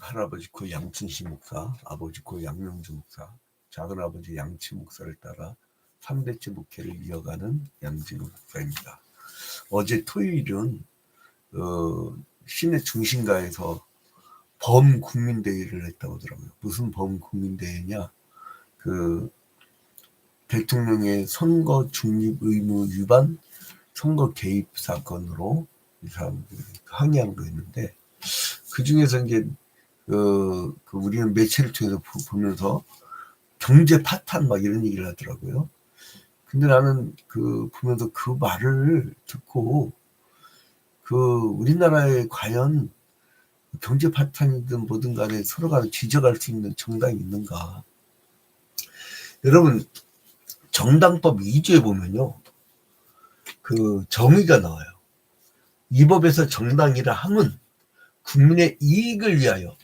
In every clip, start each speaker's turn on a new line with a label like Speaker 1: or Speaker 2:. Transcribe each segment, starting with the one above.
Speaker 1: 할아버지 고 양춘식 목사, 아버지 고 양명주 목사, 작은아버지 양치 목사를 따라 3대째 목회를 이어가는 양진우 목사입니다. 어제 토요일은 시내 중심가에서 범국민대회를 했다고 하더라고요. 무슨 범국민대회냐? 대통령의 선거 중립 의무 위반, 선거 개입 사건으로 이 사람들이 항의한 거였는데, 그 중에서 이제 우리는 매체를 통해서 보면서 경제 파탄 막 이런 얘기를 하더라고요. 근데 나는 보면서 그 말을 듣고 우리나라에 과연 경제 파탄이든 뭐든 간에 서로가 지적할 수 있는 정당이 있는가? 여러분, 정당법 2조에 보면요, 정의가 나와요. 이 법에서 정당이라 함은 국민의 이익을 위하여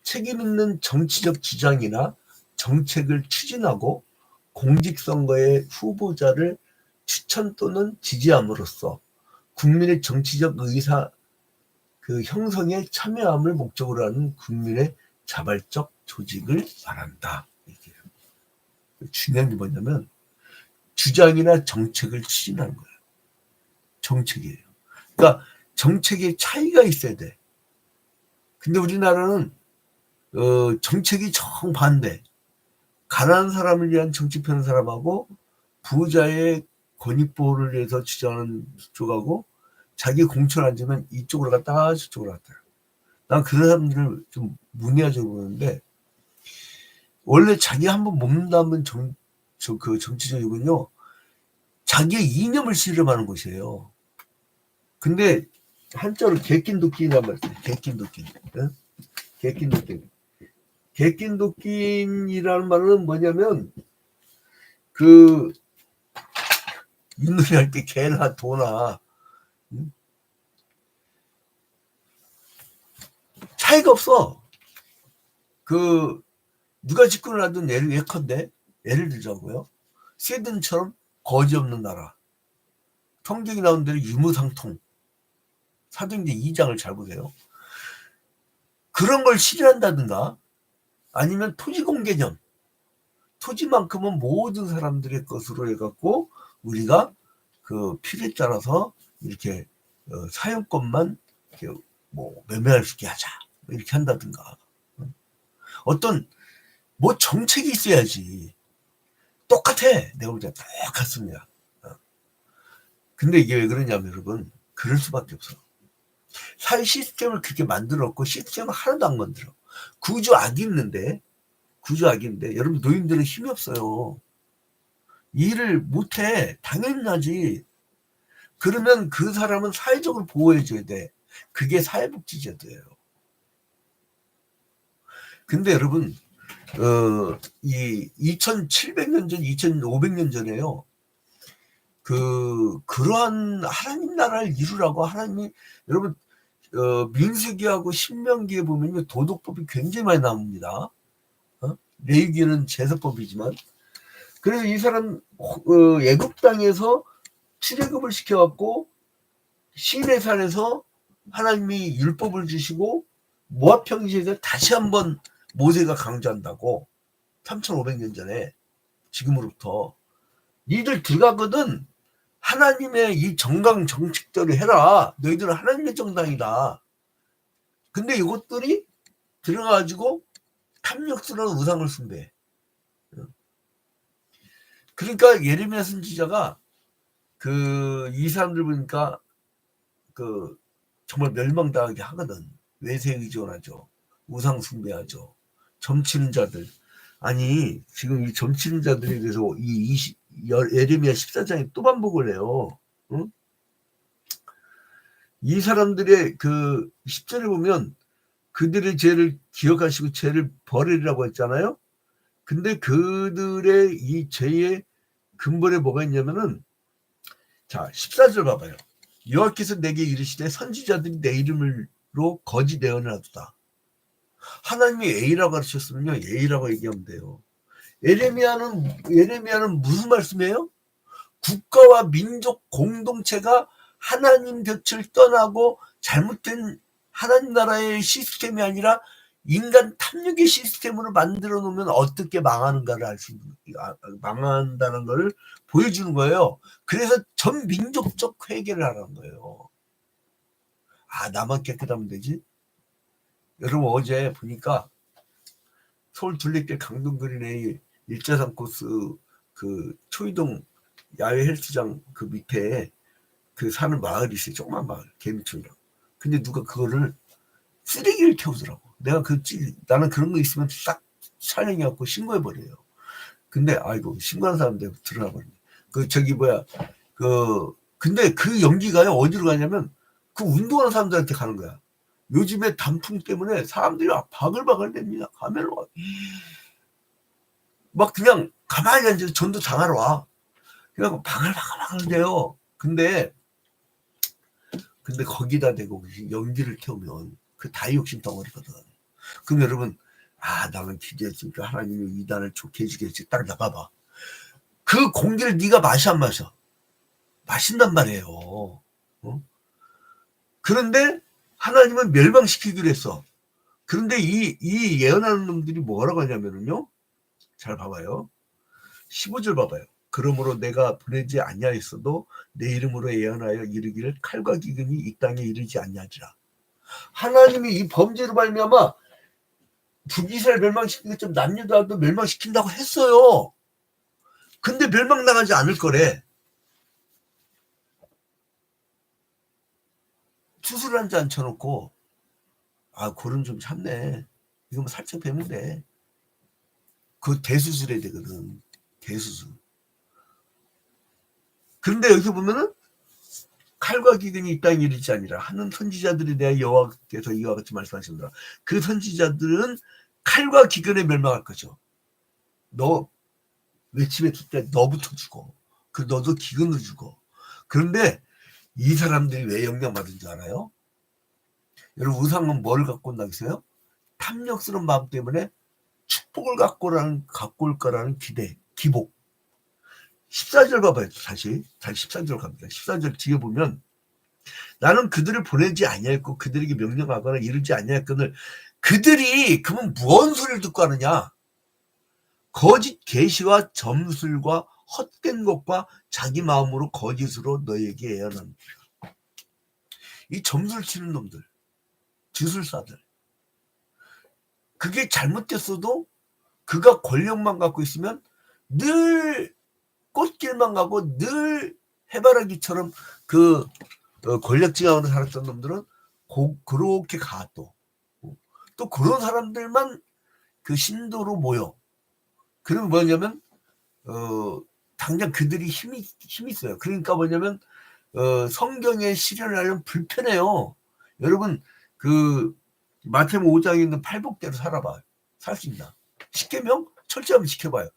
Speaker 1: 책임 있는 정치적 주장이나 정책을 추진하고 공직선거의 후보자를 추천 또는 지지함으로써 국민의 정치적 의사 형성에 참여함을 목적으로 하는 국민의 자발적 조직을 말한다. 얘기해요. 중요한 게 뭐냐면 주장이나 정책을 추진하는 거예요. 정책이에요. 그러니까 정책에 차이가 있어야 돼. 근데 우리나라는 정책이 정반대. 가난한 사람을 위한 정치 펴는 사람하고 부자의 권익보호를 위해서 주장하는 쪽하고 자기 공천 앉으면 이쪽으로 갔다가 저쪽으로 갔다. 난 그 사람들을 좀 문의하자고 보는데, 원래 자기 한번 먹는다면 정치적이군요. 자기의 이념을 실험하는 것이에요. 근데 한자로 개낀도끼란 말이에요. 개낀도끼. 개낀도끼이라는 말은 뭐냐면 윷놀이 할 때 개나 도나 차이가 없어. 누가 집권을 하든 예를 들자고요. 스웨덴처럼 거지 없는 나라. 성경이 나온 대로 유무상통. 사도행전 2장을 잘 보세요. 그런 걸 실현한다든가, 아니면 토지공 개념. 토지만큼은 모든 사람들의 것으로 해갖고 우리가 필요에 따라서 이렇게 사용권만 이렇게 매매할 수 있게 하자. 이렇게 한다든가. 어떤 정책이 있어야지. 똑같아. 내가 볼 때 똑같습니다. 근데 이게 왜 그러냐면 여러분, 그럴 수밖에 없어. 사회 시스템을 그렇게 만들었고 시스템을 하나도 안 만들어. 구조악이 있는데 여러분, 노인들은 힘이 없어요. 일을 못해. 당연하지. 그러면 그 사람은 사회적으로 보호해줘야 돼. 그게 사회복지제도예요. 근데 여러분, 이 2700년 전, 2500년 전에요. 그러한 하나님 나라를 이루라고 하나님이, 여러분, 민수기하고 신명기에 보면요, 도덕법이 굉장히 많이 나옵니다. 레위기는 제사법이지만. 그래서 이 사람, 애굽 땅에서 출애굽을 시켜갖고, 시내산에서 하나님이 율법을 주시고, 모압 평지에서 다시 한번 모세가 강조한다고. 3500년 전에, 지금으로부터. 니들 들어가거든 하나님의 이 정강 정책대로 해라. 너희들은 하나님의 정당이다. 근데 이것들이 들어가가지고 탐욕스러운 우상을 숭배해. 그러니까 예레미야 선지자가 이 사람들 보니까 정말 멸망당하게 하거든. 외세에 의존하죠. 우상 숭배하죠. 점치는 자들. 아니, 지금 이 점치는 자들에 대해서 예레미야 14장에 또 반복을 해요. 응? 이 사람들의 10절에 보면 그들의 죄를 기억하시고 죄를 버리라고 했잖아요. 근데 그들의 이 죄의 근본에 뭐가 있냐면은, 자, 14절 봐봐요. 여호와께서 내게 이르시되 선지자들이 내 이름으로 거짓 예언을 하도다. 하나님이 A라고 가르쳤으면요, A라고 얘기하면 돼요. 예레미야는 무슨 말씀이에요? 국가와 민족 공동체가 하나님 곁을 떠나고 잘못된 하나님 나라의 시스템이 아니라 인간 탐욕의 시스템으로 만들어 놓으면 어떻게 망하는가를 망한다는 걸 보여주는 거예요. 그래서 전 민족적 회개를 하라는 거예요. 아, 나만 깨끗하면 되지? 여러분, 어제 보니까 서울 둘레길 강동그린의 1.3 코스 그 초이동 야외 헬스장 그 밑에 그 사는 마을이 있어요. 조그만 마을, 개미촌이라고. 근데 누가 그거를 쓰레기를 태우더라고. 나는 그런 거 있으면 싹 촬영해갖고 신고해버려요. 근데, 아이고, 신고한 사람들 들어가 버리네. 근데 그 연기가요, 어디로 가냐면, 그 운동하는 사람들한테 가는 거야. 요즘에 단풍 때문에 사람들이 바글바글 댑니다. 가면 막 그냥 가만히 앉아서 전도 당하러 와. 그래갖고 바글바글 돼요. 근데 거기다 대고 연기를 태우면 그 다이옥신 덩어리거든. 그럼 여러분, 아, 나는 기대했으니까 하나님이 이 단을 좋게 해주겠지. 딱 나가봐. 그 공기를 네가 마셔 안 마셔? 마신단 말이에요. 어? 그런데 하나님은 멸망시키기로 했어. 그런데 이 예언하는 놈들이 뭐라고 하냐면요. 잘 봐봐요. 15절 봐봐요. 그러므로 내가 보내지 아니하였어도 내 이름으로 예언하여 이르기를 칼과 기근이 이 땅에 이르지 아니하리라. 하나님이 이 범죄로 말미암아 북이스라엘 멸망시킨 것처럼 남유다도 멸망시킨다고 했어요. 근데 멸망당하지 않을 거래. 수술 한 잔 쳐놓고, 아, 골은 좀 참네. 이거 뭐 살짝 빼면 돼. 그거 대수술해야 되거든. 대수술. 그런데 여기 보면은 칼과 기근이 이 땅에 이르지 아니라 하는 선지자들이 대하여 여호와께서 이와 같이 말씀하시더라. 그 선지자들은 칼과 기근에 멸망할 거죠. 너 외침에 때 너부터 죽어. 너도 기근으로 죽어. 그런데 이 사람들이 왜 영향받은 줄 알아요? 여러분, 우상은 뭐를 갖고 온다겠어요? 탐욕스러운 마음 때문에 축복을 갖고 올 거라는 기대, 기복. 14절 봐봐요. 다시 14절 갑니다. 14절 뒤에 보면 나는 그들을 보내지 아니하였고 그들에게 명령하거나 이르지 아니하였거늘 그들이 그러면 무언 소리를 듣고 하느냐? 거짓 계시와 점술과 헛된 것과 자기 마음으로 거짓으로 너에게 예언합니다. 이 점술 치는 놈들, 주술사들. 그게 잘못됐어도 그가 권력만 갖고 있으면 늘 꽃길만 가고 늘 해바라기처럼 그 권력지향으로 살았던 놈들은 그렇게 가 또 그런 사람들만 그 신도로 모여. 그러면 뭐냐면 당장 그들이 힘이 있어요. 그러니까 뭐냐면 성경에 실현을 하려면 불편해요. 여러분, 그 마태복음 5장에 있는 팔복대로 살아봐. 살 수 있나? 십계명 철저하게 지켜봐요.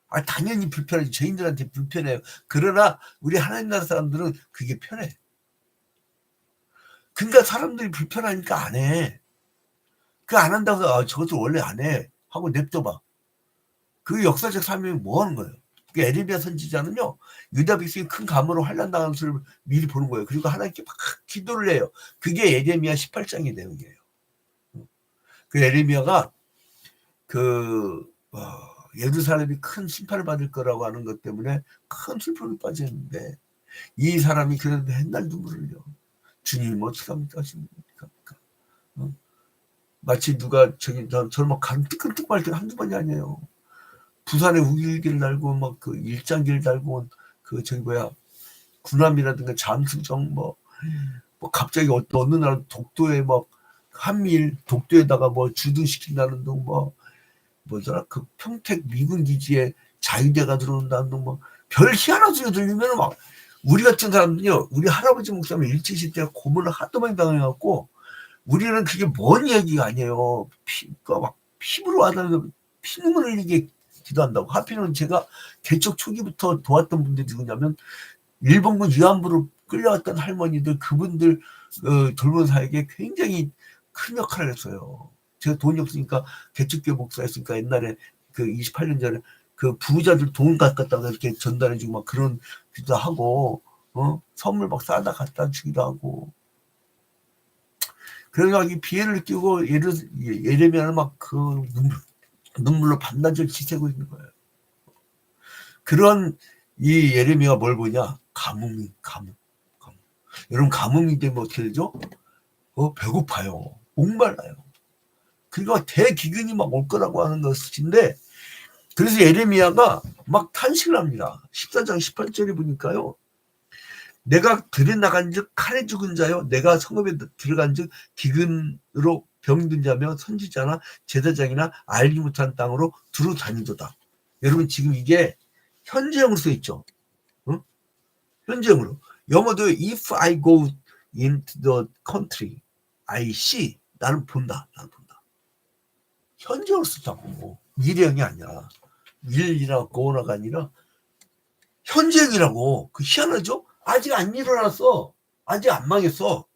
Speaker 1: 아, 당연히 불편하지. 죄인들한테 불편해요. 그러나 우리 하나님 나라 사람들은 그게 편해. 그러니까 사람들이 불편하니까 안 해. 그 안 한다고 해서 아, 저것도 원래 안 해 하고 냅둬봐. 그 역사적 사명이 뭐 하는 거예요? 그 에레미야 선지자는요, 유다 백성이 큰 감으로 환난당하는 것을 미리 보는 거예요. 그리고 하나님께 막 기도를 해요. 그게 에레미야 18장의 내용이에요. 그 에레미야가 예루살렘이 큰 심판을 받을 거라고 하는 것 때문에 큰 슬픔에 빠졌는데 이 사람이 그래도 맨날 눈물을 흘려. 주님 어떡합니까? 마치 누가 저는 막 간뜩간뜩 말 때가 한두 번이 아니에요. 부산에 우길길 달고 막 그 일장길 달고 온 군함이라든가 잠수정 뭐 갑자기 어느 날 독도에 막 한미일 독도에다가 뭐 주둔시킨다는 둥 뭐더라 그 평택 미군 기지에 자유대가 들어온다는 둥 뭐 별 희한한 소리가 들리면 막 우리 같은 사람들요, 우리 할아버지 목사님 일제시대 때 고문을 하도 많이 당해갖고 우리는 그게 뭔 얘기가 아니에요. 막 피부로 와닿는 피눈물 흘리게 기도한다고. 하필은 제가 개척 초기부터 도왔던 분들이 누구냐면 일본군 위안부로 끌려왔던 할머니들, 그분들 돌보사에게 굉장히 큰 역할을 했어요. 제가 돈이 없으니까 개척교회 목사였으니까 옛날에 그 28년 전에 그 부자들 돈 갖다가 이렇게 전달해주고 막 그런 기도 하고 선물 막 싸다 갖다 주기도 하고. 그래서 이 피해를 느끼고 예레미야는 막 그 눈물로 밤낮을 지새고 있는 거예요. 그런 이 예레미야가 뭘 보냐? 가뭄. 여러분 가뭄이 되면 어떻게 되죠? 배고파요. 목말라요. 그러니까 대기근이 막 올 거라고 하는 것인데, 그래서 예레미야가 막 탄식을 합니다. 14장 18절에 보니까요. 내가 들에 나간즉 칼에 죽은 자요, 내가 성읍에 들어간즉 기근으로 병든 자며 선지자나 제사장이나 알지 못한 땅으로 두루 다니도다. 여러분 지금 이게 현재형으로 써 있죠. 응? 현재형으로. 영어도 if I go into the country I see. 나는 본다. 현재형으로 쓰자고. 미래형이 아니야. will이나 go나가 아니라 현재형이라고. 그 희한하죠? 아직 안 일어났어. 아직 안 망했어.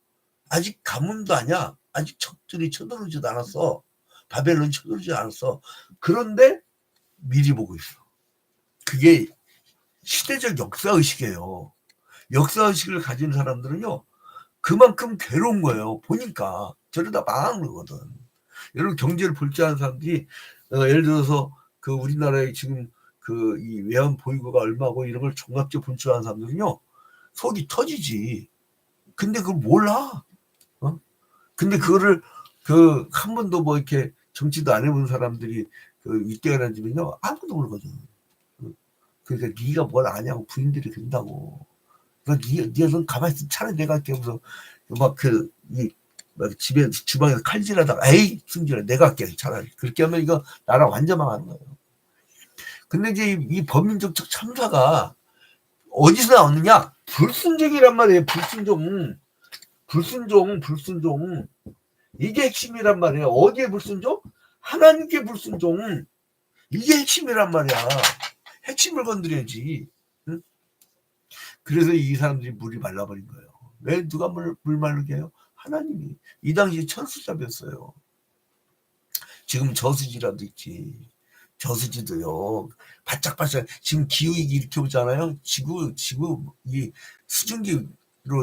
Speaker 1: 아직 가뭄도 아니야. 아직 적들이 쳐들어오지도 않았어. 바벨론이 쳐들어오지 않았어. 그런데 미리 보고 있어. 그게 시대적 역사의식이에요. 역사의식을 가진 사람들은요, 그만큼 괴로운 거예요. 보니까. 저러다 망하는 거거든. 여러분 경제를 볼 줄 아는 사람들이, 예를 들어서 그 우리나라에 지금 그 이 외환 보유고가 얼마고 이런 걸 종합적으로 볼 줄 아는 사람들은요, 속이 터지지. 근데 그걸 몰라. 근데 그거를 한 번도 뭐 이렇게 정치도 안 해본 사람들이 윗대가 앉으면요, 아무도 모르거든. 그러니까 네가 뭘 아냐고 부인들이 그런다고. 그러니까 네가 가만히 있으면 차라리 내가 할게 하면서 막 집에 주방에서 칼질하다가 에이 승진아 내가 할게 차라리. 그렇게 하면 이거 나라 완전 망하는 거예요. 근데 이제 이 범민족적 참사가 어디서 나오느냐? 불순종이란 말이에요. 불순종. 이게 핵심이란 말이에요. 어디에 불순종? 하나님께 불순종. 이게 핵심이란 말이야. 핵심을 건드려야지. 응? 그래서 이 사람들이 물이 말라버린 거예요. 왜 누가 물 마르게 해요? 하나님이. 이 당시에 천수잡이었어요. 지금 저수지라도 있지. 저수지도요. 바짝바짝 지금 기후위기 이렇게 오잖아요. 지구 이 수증기로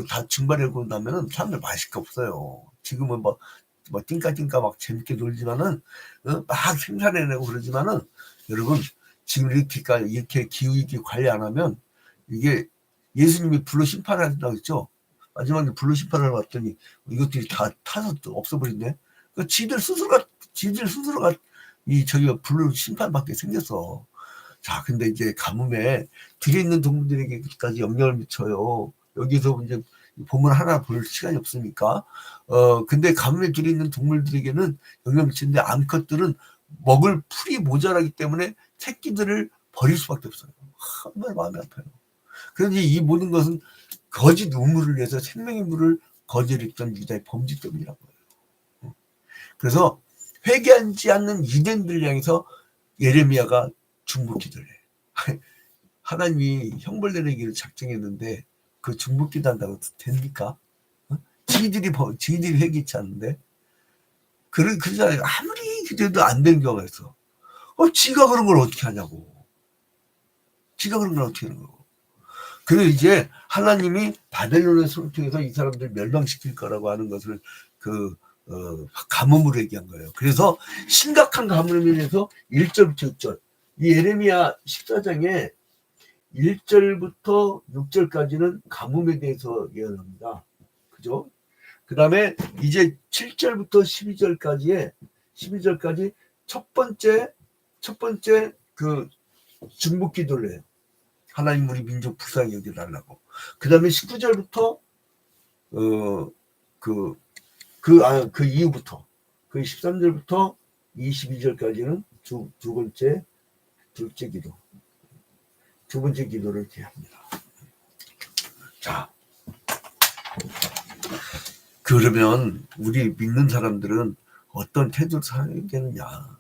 Speaker 1: 다 증발하고 나면은 사람들 마실 게 없어요. 지금은 뭐 띵까띵까 막 재밌게 놀지만은 막 생산해내고 그러지만은 여러분 지금 이렇게 기후위기 관리 안 하면 이게 예수님이 불로 심판한다고 했죠. 마지막에 불로 심판을 왔더니 이것들이 다 타서 없어버린대. 그러니까 지들 스스로가 저기가 불로 심판받게 생겼어. 자, 근데 이제 가뭄에 들에 있는 동물들에게까지 영향을 미쳐요. 여기서 이제 보물 하나 볼 시간이 없으니까. 근데 가뭄에 들에 있는 동물들에게는 영향을 미치는데 암컷들은 먹을 풀이 모자라기 때문에 새끼들을 버릴 수밖에 없어요. 정말 마음이 아파요. 그런데 이 모든 것은 거짓 우물을 위해서 생명의 물을 거절했던 유다의 범죄 때문이라고 해요. 그래서 회개하지 않는 유대인들을 향해서 예레미야가 중보기도를 해. 하나님이 형벌 내리기를 작정했는데 그 중보기도 한다고 됩니까? 지들이 회개치 않는데 그러잖아요. 아무리 기도해도 안 되는 경우가 있어. 지가 그런 걸 어떻게 하냐고. 그래서 이제 하나님이 바벨론의 손을 통해서 이 사람들 멸망시킬 거라고 하는 것을 가뭄으로 얘기한 거예요. 그래서 심각한 가뭄을 인해서 1절부터 6절. 이 예레미야 14장에 1절부터 6절까지는 가뭄에 대해서 예언합니다. 그죠? 그 다음에 이제 7절부터 12절까지 첫 번째 그 중보 기도를 해요. 하나님 우리 민족 불쌍히 여겨달라고. 그 다음에 19절부터 그 이후부터 그 13절부터 22절까지는 두 번째 기도를 이렇게 합니다. 자, 그러면 우리 믿는 사람들은 어떤 태도를 살아야겠느냐?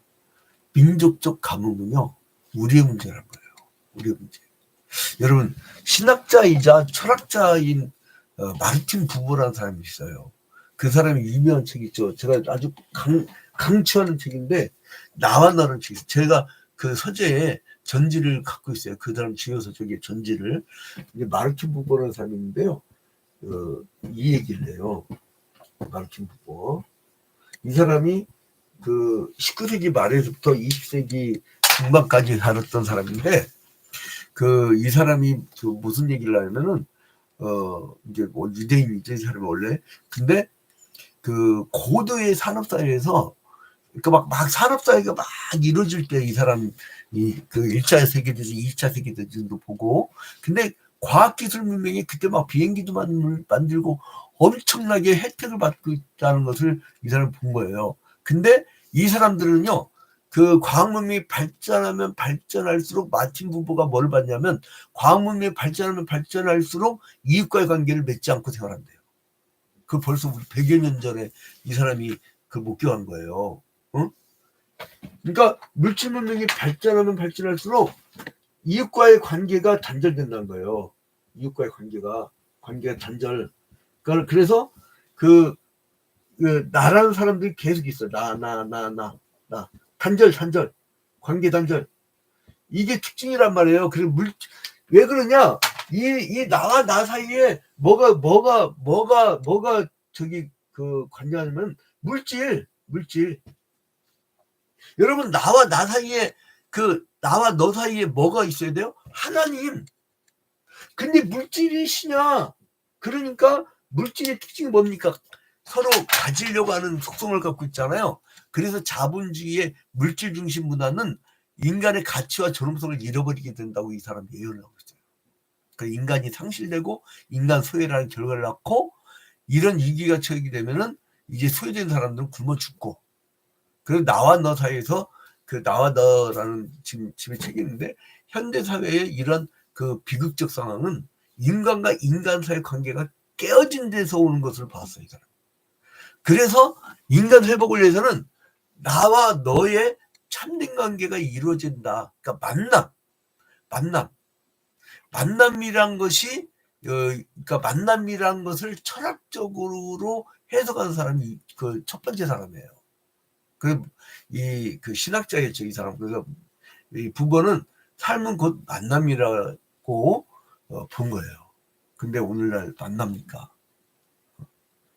Speaker 1: 민족적 가뭄은요, 우리의 문제란 거예요. 우리의 문제. 여러분, 신학자이자 철학자인 마르틴 부버라는 사람이 있어요. 그 사람이 유명한 책이 있죠. 제가 아주 강추하는 책인데, 나와 너라는 책이 있어요. 제가 그 서재에 전지를 갖고 있어요. 그 사람 지어서 저기 전지를. 이제 마르틴 부버라는 사람이 있는데요. 이 얘기를 해요. 마르틴 부버. 이 사람이 그 19세기 말에서부터 20세기 중반까지 살았던 사람인데, 그 이 사람이 그 무슨 얘기를 하냐면은 이제 뭐 유대인이죠, 이 사람이 원래. 근데 그 고도의 산업 사회에서, 그러니까 막 산업 사회가 막 이루어질 때 이 사람이 그 1차 세계대전, 2차 세계대전도 보고, 근데 과학기술 문명이 그때 막 비행기도 만들고 엄청나게 혜택을 받고 있다는 것을 이 사람이 본 거예요. 근데 이 사람들은요, 그 과학 문명이 발전하면 발전할수록, 마틴 부버가 뭘 봤냐면, 과학 문명이 발전하면 발전할수록 이익과의 관계를 맺지 않고 생활한대요. 그 벌써 100여 년 전에 이 사람이 그 목격한 거예요. 응? 그러니까 물질 문명이 발전하면 발전할수록 이익과의 관계가 단절된다는 거예요. 이익과의 관계가 단절. 그래서 그 나라는 사람들이 계속 있어. 나 단절, 관계 단절. 이게 특징이란 말이에요. 그리고 왜 그러냐? 이 나와 나 사이에 뭐가 저기 그 관계하냐면 물질. 여러분, 나와 나 사이에, 그 나와 너 사이에 뭐가 있어야 돼요? 하나님. 근데 물질이 신이야. 그러니까 물질의 특징이 뭡니까? 서로 가지려고 하는 속성을 갖고 있잖아요. 그래서 자본주의의 물질 중심 문화는 인간의 가치와 존엄성을 잃어버리게 된다고 이 사람 예언을 하고 있어요. 그러니까 인간이 상실되고 인간 소외라는 결과를 낳고, 이런 위기가 처하게 되면은 이제 소외된 사람들은 굶어 죽고, 그리고 나와 너 사이에서, 그 나와 너라는 지금 집에 책이 있는데, 현대 사회의 이런 그 비극적 상황은 인간과 인간 사이 관계가 깨어진 데서 오는 것을 봤어요, 이 사람. 그래서 인간 회복을 위해서는 나와 너의 참된 관계가 이루어진다. 그러니까 만남이란 것이, 그러니까 만남이란 것을 철학적으로 해석하는 사람이 그 첫 번째 사람이에요. 그 신학자였죠, 이 사람. 그래서 이 부버는 삶은 곧 만남이라고 본 거예요. 근데 오늘날 만납니까?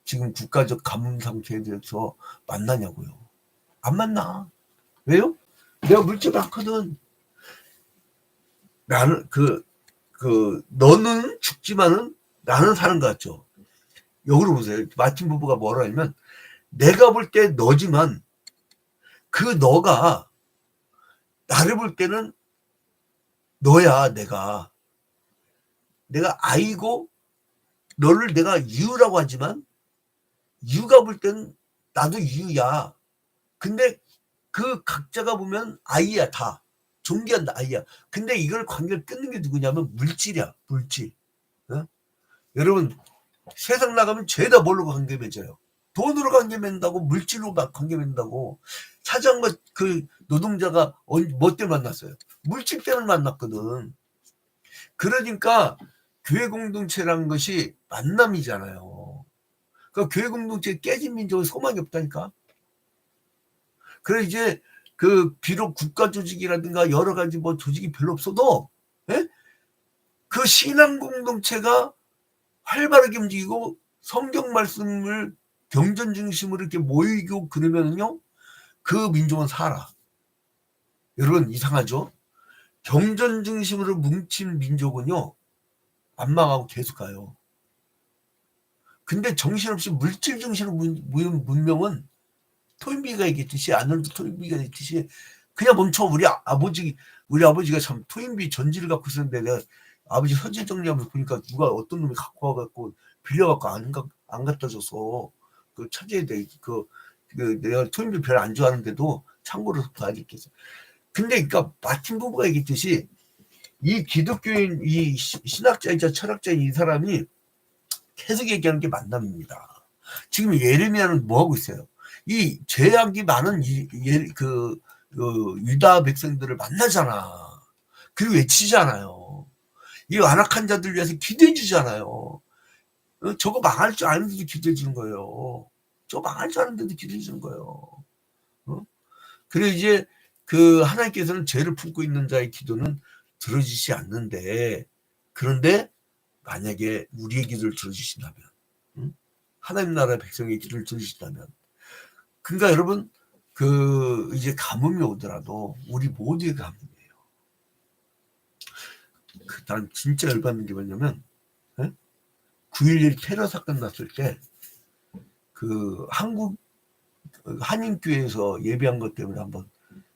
Speaker 1: 지금 국가적 가뭄 상태에 대해서 만나냐고요? 안 만나. 왜요? 내가 물질 많거든. 나는 너는 죽지만은 나는 사는 것 같죠. 역으로 보세요. 마틴 부버가 뭐라 하냐면, 내가 볼 때 너지만 그 너가 나를 볼 때는 너야. 내가 아이고, 너를 내가 유라고 하지만 유가 볼 때는 나도 유야. 근데 그 각자가 보면 아이야. 다 존귀한다. 아이야. 근데 이걸 관계를 끊는 게 누구냐면 물질이야. 물질. 어? 여러분, 세상 나가면 죄다 뭘로 관계 맺어요? 돈으로 관계 맺는다고, 물질로 관계 맺는다고. 사장과 그 노동자가 뭐 때문에 만났어요? 물질 때문에 만났거든. 그러니까 교회 공동체라는 것이 만남이잖아요. 그러니까 교회 공동체 깨진 민족은 소망이 없다니까. 그래, 이제 그 비록 국가 조직이라든가 여러 가지 뭐 조직이 별로 없어도, 예? 그 신앙 공동체가 활발하게 움직이고 성경 말씀을 경전 중심으로 이렇게 모이고 그러면요, 그 민족은 살아. 여러분, 이상하죠? 경전 중심으로 뭉친 민족은요, 안 망하고 계속 가요. 근데 정신없이 물질 중심으로 모인 문명은, 토인비가 얘기했듯이, 아놀드 토인비가 얘기했듯이 그냥 멈춰. 우리 아버지가 참 토인비 전지를 갖고 있었는데, 내가 아버지 서재 정리하면서 보니까 누가 어떤 놈이 갖고 와갖고 빌려갖고 안 갖다 줘서, 그 처제에 대해 내가 토인비 별로 안 좋아하는데도 참고로 봐야겠어. 근데 그러니까 마틴 부버가 얘기했듯이, 이 기독교인, 이 신학자이자 철학자인 이 사람이 계속 얘기하는 게 만남입니다. 지금 예레미야는 뭐 하고 있어요? 이 죄악이 많은 유다 백성들을 만나잖아. 그리고 외치잖아요. 이 완악한 자들 위해서 기도해 주잖아요. 저거 망할 줄 아는데도 기도해 주는 거예요. 저거 망할 줄 아는데도 기도해 주는 거예요. 그리고 이제 그 하나님께서는 죄를 품고 있는 자의 기도는 들어주시지 않는데, 그런데 만약에 우리의 기도를 들어주신다면, 하나님 나라의 백성의 길을 들으신다면. 그러니까 여러분 그 이제 가뭄이 오더라도 우리 모두의 가뭄이에요. 난 진짜 열받는 게 뭐냐면 9.11 테러 사건 났을 때 그 한국 한인교회에서 예배한 것 때문에 한번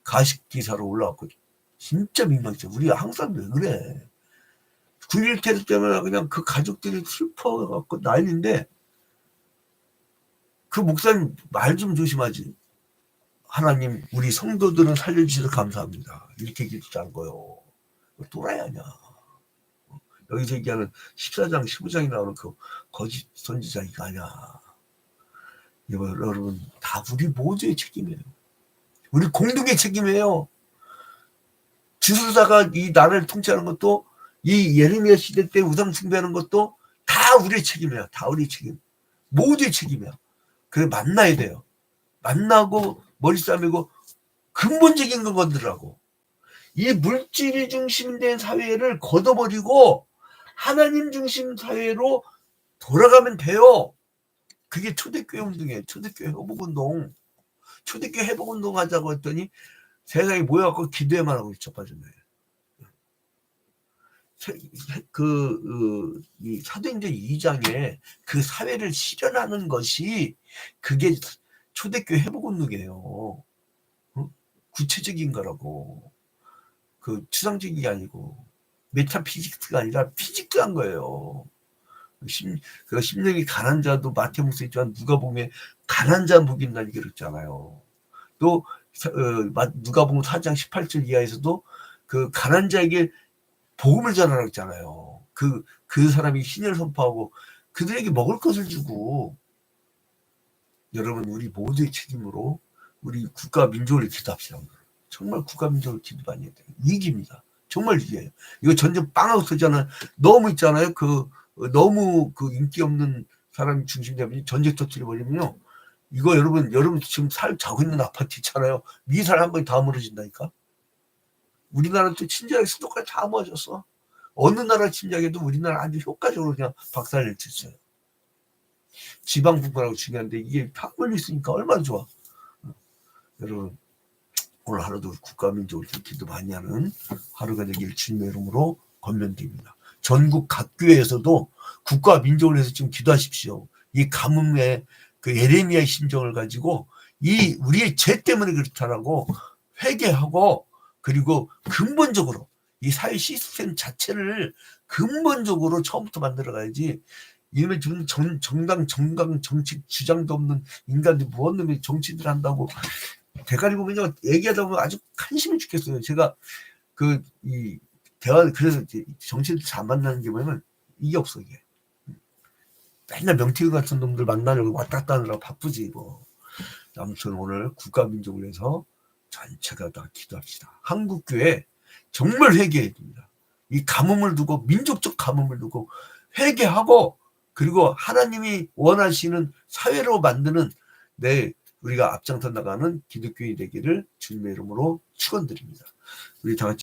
Speaker 1: 가식 기사로 올라왔거든. 진짜 민망했죠. 우리가 항상 왜 그래. 9.11 테러 때문에 그냥 그 가족들이 슬퍼갖고 난리인데 그 목사님 말 좀 조심하지. 하나님 우리 성도들은 살려주셔서 감사합니다. 이렇게 기도한 거요. 또라이 아니야. 여기서 얘기하는 14장 15장이 나오는 그 거짓 선지자 이거 아니야. 여러분 다 우리 모두의 책임이에요. 우리 공동의 책임이에요. 지도자가 이 나라를 통치하는 것도 이 예레미야 시대 때 우상 숭배하는 것도 다 우리의 책임이에요. 다 우리의 책임. 모두의 책임이에요. 그래 만나야 돼요. 만나고 머리 싸매고 근본적인 건 건드라고. 이 물질이 중심된 사회를 걷어버리고 하나님 중심 사회로 돌아가면 돼요. 그게 초대교회 운동이에요. 초대교회 회복운동. 초대교회 회복운동 하자고 했더니 세상에 모여갖고 기도에만 하고 자빠졌네. 이 사도행전 2장에 그 사회를 실현하는 것이 그게 초대교회 회복운동이에요. 구체적인 거라고. 그 추상적인 게 아니고 메타피직스가 아니라 피직스한 거예요. 심령이 가난 자도 마태복음에 있지만 누가복음에 가난 자 먹인다는 얘기를 했잖아요. 또 누가복음 4장 18절 이하에서도 그 가난 자에게 복음을 전하라고 했잖아요. 그 사람이 신을 선포하고 그들에게 먹을 것을 주고. 여러분 우리 모두의 책임으로 우리 국가 민족을 기도합시다. 정말 국가 민족을 기도 많이 해야 돼요. 위기입니다. 정말 위기예요. 이거 전쟁 빵하고 터지잖아요. 너무 있잖아요. 너무 그 인기 없는 사람이 중심되면 전쟁 터뜨려버리면요. 이거 여러분 지금 자고 있는 아파트 있잖아요. 미사일 한 번에 다 무너진다니까. 우리나라는 또 친절하게 수도까지 다 모아줬어. 어느 나라 침략에도 우리나라 아주 효과적으로 그냥 박살낼 수 있어요. 지방 분권하고 중요한데 이게 팍 걸려 있으니까 얼마나 좋아. 여러분 오늘 하루도 국가 민족을 기도 많이 하는 하루가 되길 주님의 이름으로 권면드립니다. 전국 각 교회에서도 국가 민족을 위해서 지금 기도하십시오. 이 가뭄의 그 예레미야의 심정을 가지고 이 우리의 죄 때문에 그렇다라고 회개하고 그리고 근본적으로 이 사회 시스템 자체를 근본적으로 처음부터 만들어가야지. 이놈의 정당 정치 주장도 없는 인간들이 무슨 놈의 정치들 한다고 대가리 보면 얘기하다 보면 아주 한심해 죽겠어요. 제가 이 대화 그래서 정치인들 잘 만나는 게 뭐냐면 이게 없어 이게. 맨날 명태균 같은 놈들 만나려고 왔다 갔다 하느라고 바쁘지 뭐. 아무튼 오늘 국가 민족을 위해서 전체가 다 기도합시다. 한국교회 정말 회개해야 됩니다. 이 가뭄을 두고 민족적 가뭄을 두고 회개하고 그리고 하나님이 원하시는 사회로 만드는 우리가 앞장서 나가는 기독교인이 되기를 주님의 이름으로 축원드립니다. 우리 다 같이